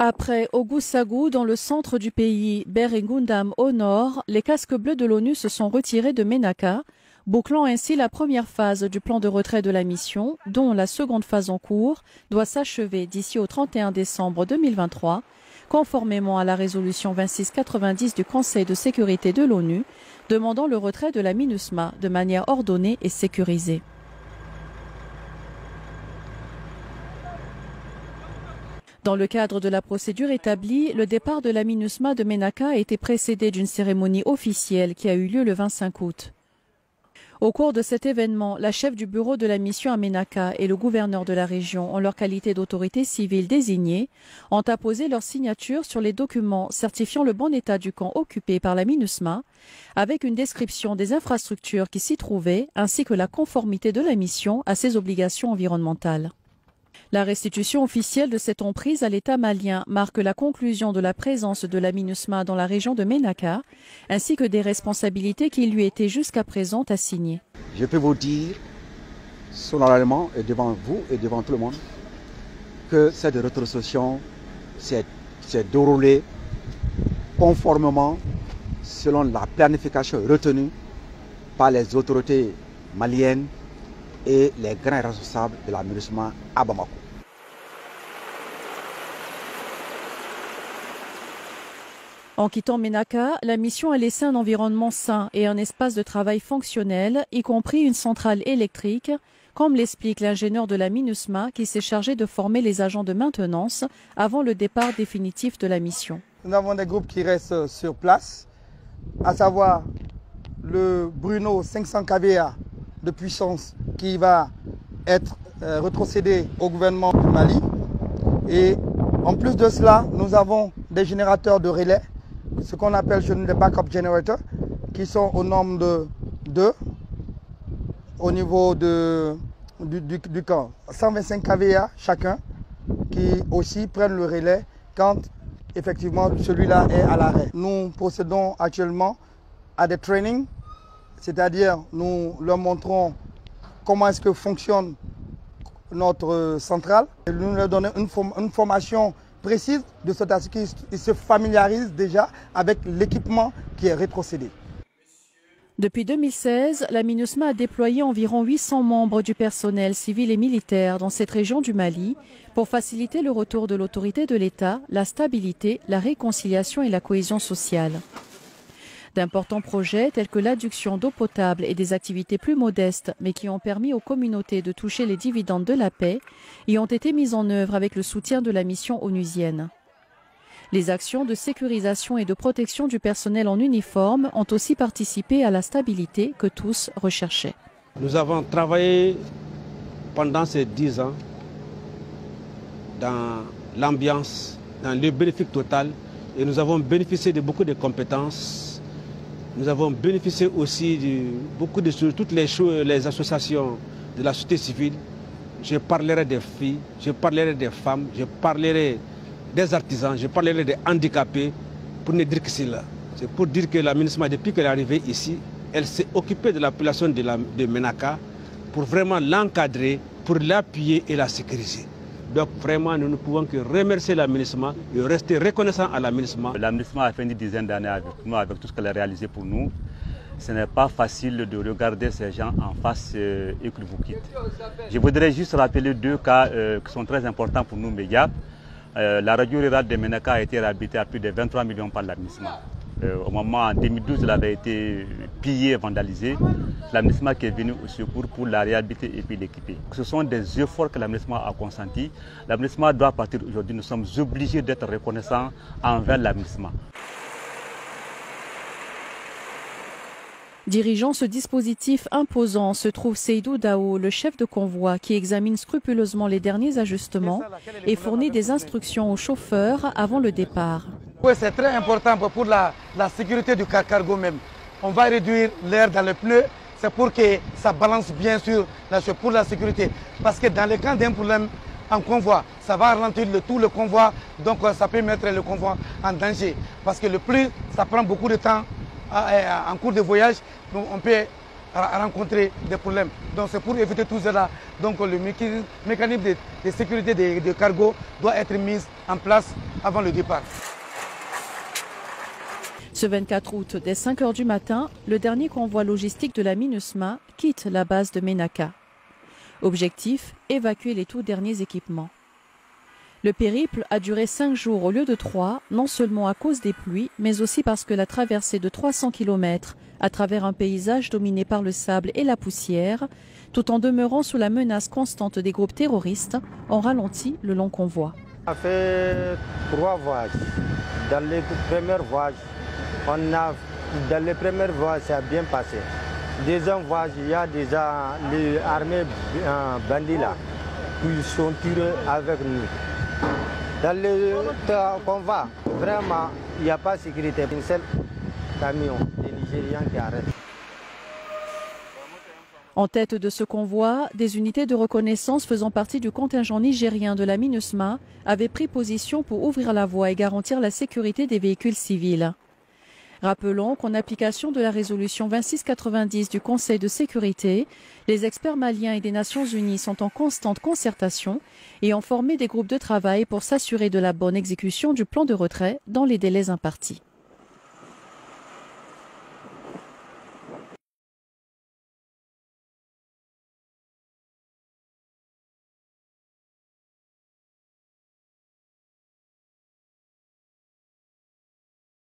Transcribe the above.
Après Ogoussagou, dans le centre du pays, Ber et Gundam au nord, les casques bleus de l'ONU se sont retirés de Ménaka, bouclant ainsi la première phase du plan de retrait de la mission, dont la seconde phase en cours doit s'achever d'ici au 31 décembre 2023, conformément à la résolution 2690 du Conseil de sécurité de l'ONU, demandant le retrait de la MINUSMA de manière ordonnée et sécurisée. Dans le cadre de la procédure établie, le départ de la MINUSMA de Ménaka a été précédé d'une cérémonie officielle qui a eu lieu le 25 août. Au cours de cet événement, la chef du bureau de la mission à Ménaka et le gouverneur de la région, en leur qualité d'autorité civile désignée, ont apposé leur signature sur les documents certifiant le bon état du camp occupé par la MINUSMA, avec une description des infrastructures qui s'y trouvaient, ainsi que la conformité de la mission à ses obligations environnementales. La restitution officielle de cette emprise à l'État malien marque la conclusion de la présence de la MINUSMA dans la région de Ménaka, ainsi que des responsabilités qui lui étaient jusqu'à présent assignées. Je peux vous dire, solennellement et devant vous et devant tout le monde, que cette retrocession s'est déroulée conformément selon la planification retenue par les autorités maliennes et les grands responsables de la MINUSMA à Bamako. En quittant Ménaka, la mission a laissé un environnement sain et un espace de travail fonctionnel, y compris une centrale électrique, comme l'explique l'ingénieur de la MINUSMA qui s'est chargé de former les agents de maintenance avant le départ définitif de la mission. Nous avons des groupes qui restent sur place, à savoir le Bruno 500 kVA de puissance qui va être retrocédé au gouvernement du Mali. Et en plus de cela, nous avons des générateurs de relais, ce qu'on appelle des backup generators, qui sont au nombre de 2 au niveau du camp. 125 kVA chacun, qui aussi prennent le relais quand effectivement celui-là est à l'arrêt. Nous procédons actuellement à des trainings, c'est-à-dire nous leur montrons comment est-ce que fonctionne notre centrale. Et nous leur donnons une formation précise de sorte à ce qu'ils se familiarisent déjà avec l'équipement qui est rétrocédé. Depuis 2016, la MINUSMA a déployé environ 800 membres du personnel civil et militaire dans cette région du Mali pour faciliter le retour de l'autorité de l'État, la stabilité, la réconciliation et la cohésion sociale. D'importants projets tels que l'adduction d'eau potable et des activités plus modestes mais qui ont permis aux communautés de toucher les dividendes de la paix y ont été mis en œuvre avec le soutien de la mission onusienne. Les actions de sécurisation et de protection du personnel en uniforme ont aussi participé à la stabilité que tous recherchaient. Nous avons travaillé pendant ces 10 ans dans l'ambiance, dans le bénéfice total et nous avons bénéficié de beaucoup de compétences. Nous avons bénéficié aussi de toutes les associations de la société civile. Je parlerai des filles, je parlerai des femmes, je parlerai des artisans, je parlerai des handicapés, pour ne dire que c'est là. C'est pour dire que la MINUSMA, depuis qu'elle est arrivée ici, elle s'est occupée de la population de Ménaka pour vraiment l'encadrer, pour l'appuyer et la sécuriser. Donc vraiment, nous ne pouvons que remercier la MINUSMA et rester reconnaissants à la MINUSMA. La MINUSMA a fait une dizaine d'années avec nous, avec tout ce qu'elle a réalisé pour nous. Ce n'est pas facile de regarder ces gens en face et qu'ils vous quittent. Je voudrais juste rappeler 2 cas qui sont très importants pour nous, médias. La radio rurale de Ménaka a été réhabilitée à plus de 23 millions par la MINUSMA. Au moment, en 2012, elle avait été pillée et vandalisée. La MINUSMA qui est venue au secours pour la réhabiliter et puis l'équiper. Ce sont des efforts que la MINUSMA a consentis. La MINUSMA doit partir aujourd'hui. Nous sommes obligés d'être reconnaissants envers la MINUSMA. Dirigeant ce dispositif imposant se trouve Seydou Dao, le chef de convoi qui examine scrupuleusement les derniers ajustements et fournit des instructions aux chauffeurs avant le départ. Oui, c'est très important pour la sécurité du cargo même. On va réduire l'air dans le pneu, c'est pour que ça balance bien sûr pour la sécurité. Parce que dans le cas d'un problème en convoi, ça va ralentir tout le convoi, donc ça peut mettre le convoi en danger. Parce que le plus, ça prend beaucoup de temps en cours de voyage, donc on peut rencontrer des problèmes. Donc c'est pour éviter tout cela. Donc le mécanisme de sécurité des cargos doit être mis en place avant le départ. Ce 24 août, dès 5 h du matin, le dernier convoi logistique de la MINUSMA quitte la base de Ménaka. Objectif, évacuer les tout derniers équipements. Le périple a duré 5 jours au lieu de 3, non seulement à cause des pluies, mais aussi parce que la traversée de 300 km à travers un paysage dominé par le sable et la poussière, tout en demeurant sous la menace constante des groupes terroristes, ont ralenti le long convoi. On a fait 3 voyages. Dans les premiers voyages, dans les premiers voyages, ça a bien passé. Deuxième voyage, il y a déjà les armées bandits là, qui sont tirés avec nous. Dans le convoi, vraiment, il n'y a pas de sécurité. Un seul camion des Nigériens qui arrête. En tête de ce convoi, des unités de reconnaissance faisant partie du contingent nigérien de la MINUSMA avaient pris position pour ouvrir la voie et garantir la sécurité des véhicules civils. Rappelons qu'en application de la résolution 2690 du Conseil de sécurité, les experts maliens et des Nations Unies sont en constante concertation et ont formé des groupes de travail pour s'assurer de la bonne exécution du plan de retrait dans les délais impartis.